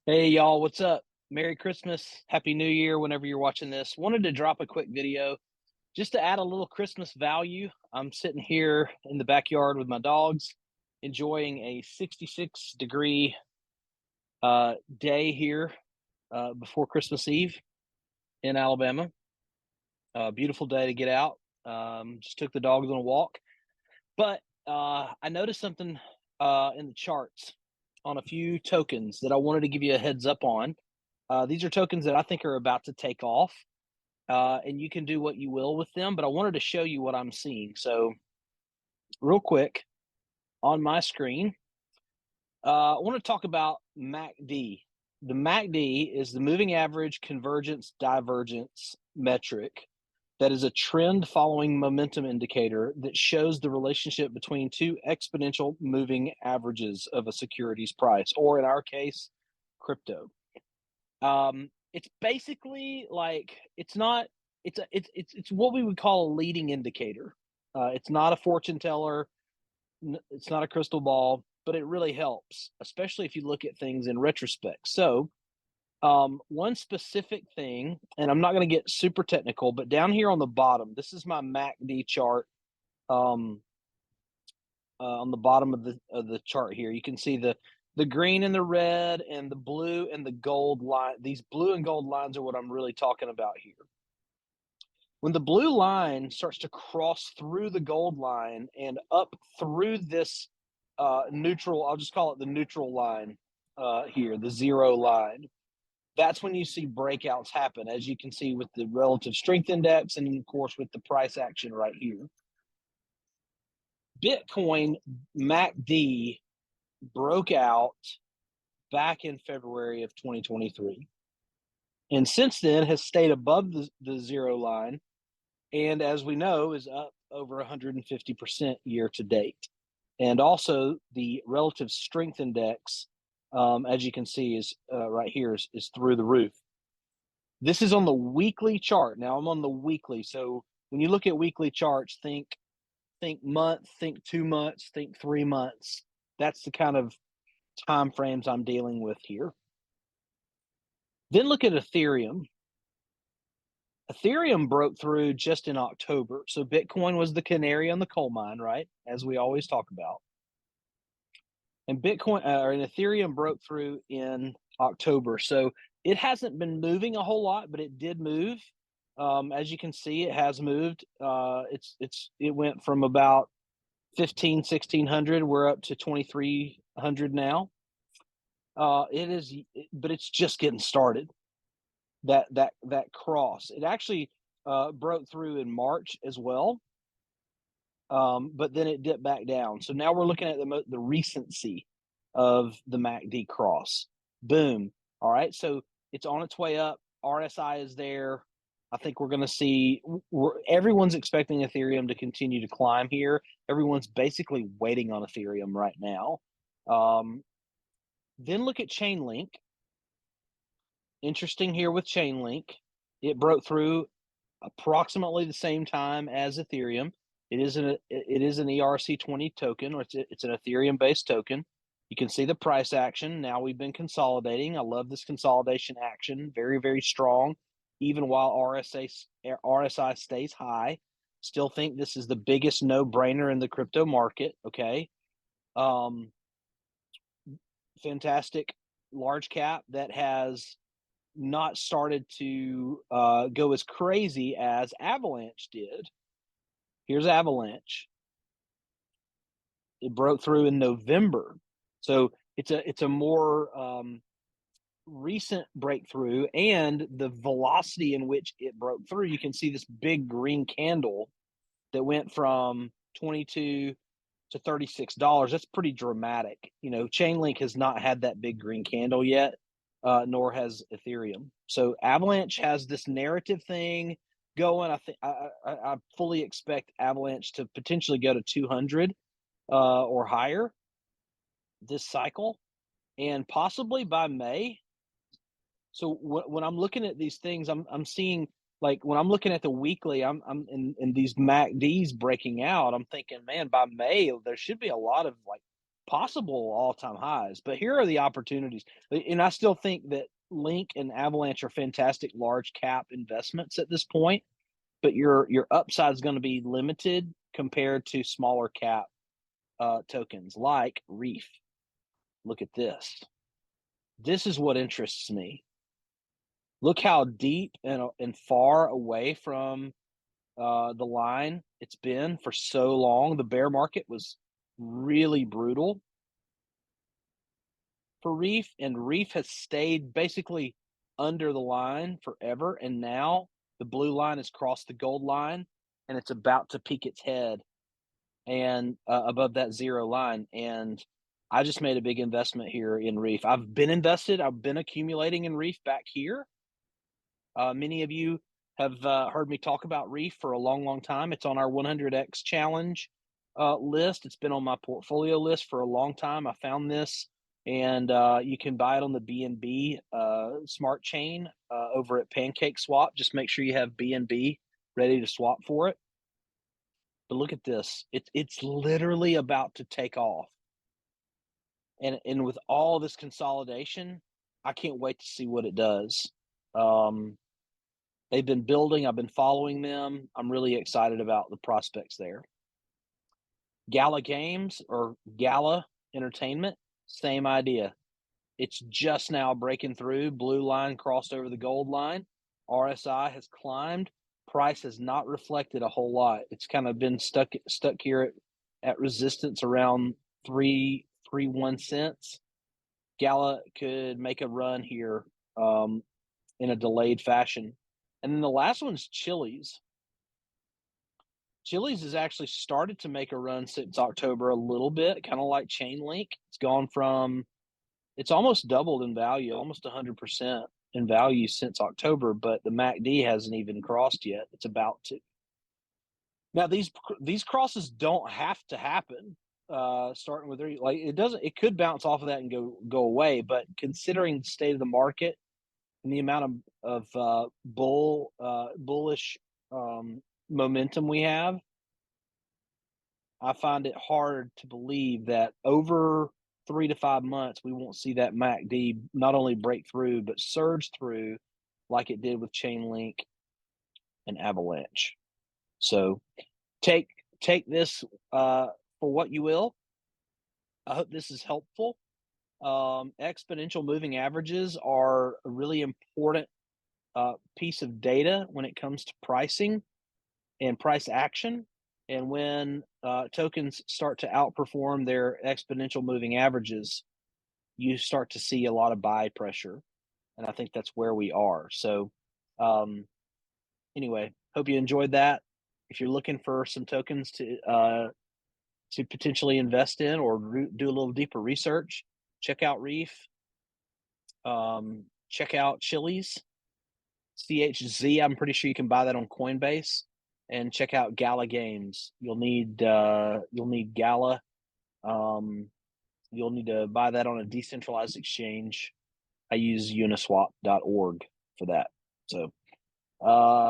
Hey y'all, what's up? Merry Christmas, Happy New Year whenever you're watching this. Wanted to drop a quick video just to add a little Christmas value. I'm sitting here in the backyard with my dogs, enjoying a 66-degree day here before Christmas Eve in Alabama. Beautiful day to get out. Just took the dogs on a walk. But I noticed something in the charts on a few tokens that I wanted to give you a heads up on. These are tokens that I think are about to take off, and you can do what you will with them. But I wanted to show you what I'm seeing. So, real quick on my screen, I want to talk about MACD. The MACD is the moving average convergence divergence metric that is a trend following momentum indicator that shows the relationship between two exponential moving averages of a security's price, or in our case, crypto. It's basically like it's not it's what we would call a leading indicator. It's not a fortune teller, it's not a crystal ball, but it really helps, especially if you look at things in retrospect. So, one specific thing, and I'm not going to get super technical, but down here on the bottom, this is my MACD chart. Um, on the bottom of the chart here, you can see the green and the red and the blue and the gold line. These blue and gold lines are what I'm really talking about here. When the blue line starts to cross through the gold line and up through this neutral, I'll just call it the neutral line here, the zero line. That's when you see breakouts happen, as you can see with the relative strength index and, of course, with the price action right here. Bitcoin MACD broke out back in February of 2023. And since then has stayed above the zero line. And as we know, is up over 150% year to date. And also the relative strength index, as you can see, is right here is through the roof. This is on the weekly chart. Now I'm on the weekly. So when you look at weekly charts, think month, think 2 months, think 3 months. That's the kind of time frames I'm dealing with here. Then look at Ethereum. Ethereum broke through just in October. So Bitcoin was the canary on the coal mine, right? As we always talk about. And Bitcoin or Ethereum broke through in October. So it hasn't been moving a whole lot, but it did move. As you can see, it has moved. It went from about 1600. We're up to 2300 now. It is, but it's just getting started. That cross. It actually broke through in March as well, but then it dipped back down. So now we're looking at the recency of the MACD cross. Boom. All right, so it's on its way up. RSI is there. I think we're going to see. Everyone's expecting Ethereum to continue to climb here. Everyone's basically waiting on Ethereum right now. Then look at Chainlink. Interesting here with Chainlink. It broke through approximately the same time as Ethereum. It is an ERC20 token, or it's an Ethereum based token. You can see the price action. Now we've been consolidating. I love this consolidation action. Very, very strong, even while RSI stays high. Still think this is the biggest no brainer in the crypto market. Okay. Fantastic large cap that has not started to go as crazy as Avalanche did. Here's Avalanche. It broke through in November. So it's a more recent breakthrough, and the velocity in which it broke through. You can see this big green candle that went from 22 to $36. That's pretty dramatic. You know, Chainlink has not had that big green candle yet, nor has Ethereum. So Avalanche has this narrative thing going. I fully expect Avalanche to potentially go to 200 or higher this cycle, and possibly by May. So when I'm looking at these things, I'm seeing, like, when I'm looking at the weekly, I'm in these MACDs breaking out. I'm thinking, man, by May there should be a lot of like possible all-time highs. But here are the opportunities, and I still think that Link and Avalanche are fantastic large cap investments at this point, but your upside is going to be limited compared to smaller cap tokens like Reef. Look at this. This is what interests me. Look how deep and far away from the line it's been for so long. The bear market was really brutal for Reef, and Reef has stayed basically under the line forever. And now the blue line has crossed the gold line, and it's about to peek its head and above that zero line. And I just made a big investment here in Reef. I've been invested. I've been accumulating in Reef back here. Many of you have heard me talk about Reef for a long, long time. It's on our 100x challenge list. It's been on my portfolio list for a long time. I found this, and you can buy it on the BNB smart chain over at Pancake Swap. Just make sure you have BNB ready to swap for it. But look at this. It's literally about to take off. And with all this consolidation, I can't wait to see what it does. They've been building. I've been following them. I'm really excited about the prospects there. Gala Games or Gala Entertainment, same idea. It's just now breaking through. Blue line crossed over the gold line. RSI has climbed. Price has not reflected a whole lot. It's kind of been stuck here at resistance around 3.31 cents. Gala could make a run here in a delayed fashion. And then the last one's Chili's. Chili's has actually started to make a run since October a little bit, kind of like Chainlink. It's gone from, it's almost doubled in value, almost 100% in value since October, but the MACD hasn't even crossed yet. It's about to. Now these crosses don't have to happen. Starting with like it could bounce off of that and go away, but considering the state of the market and the amount of bullish momentum we have, I find it hard to believe that over 3 to 5 months we won't see that MACD not only break through but surge through like it did with Chainlink and Avalanche. So take this for what you will. I hope this is helpful. Exponential moving averages are a really important piece of data when it comes to pricing and price action. And when tokens start to outperform their exponential moving averages, you start to see a lot of buy pressure. And I think that's where we are. So anyway, hope you enjoyed that. If you're looking for some tokens to potentially invest in or do a little deeper research, check out Reef. Check out Chili's, CHZ. I'm pretty sure you can buy that on Coinbase. And check out Gala Games. You'll need Gala. You'll need to buy that on a decentralized exchange. I use uniswap.org for that. So,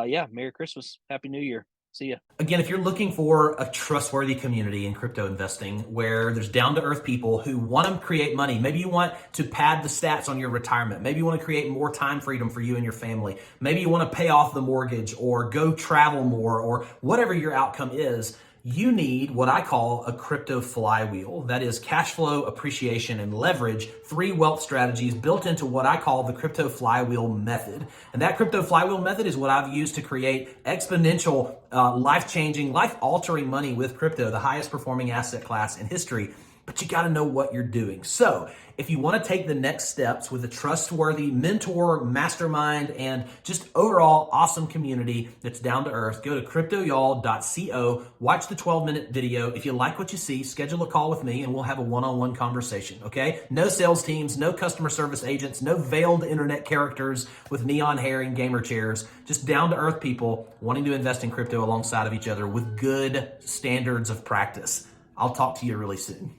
yeah, Merry Christmas, Happy New Year. See ya. Again, if you're looking for a trustworthy community in crypto investing where there's down-to-earth people who want to create money, maybe you want to pad the stats on your retirement, maybe you want to create more time freedom for you and your family, maybe you want to pay off the mortgage or go travel more or whatever your outcome is, you need what I call a crypto flywheel. That is cash flow, appreciation, and leverage, 3 wealth strategies built into what I call the crypto flywheel method. And that crypto flywheel method is what I've used to create exponential, life-changing, life-altering money with crypto, the highest performing asset class in history. But you got to know what you're doing. So if you want to take the next steps with a trustworthy mentor, mastermind, and just overall awesome community that's down to earth, go to cryptoyall.co, watch the 12-minute video. If you like what you see, schedule a call with me and we'll have a one-on-one conversation, okay? No sales teams, no customer service agents, no veiled internet characters with neon hair and gamer chairs, just down to earth people wanting to invest in crypto alongside of each other with good standards of practice. I'll talk to you really soon.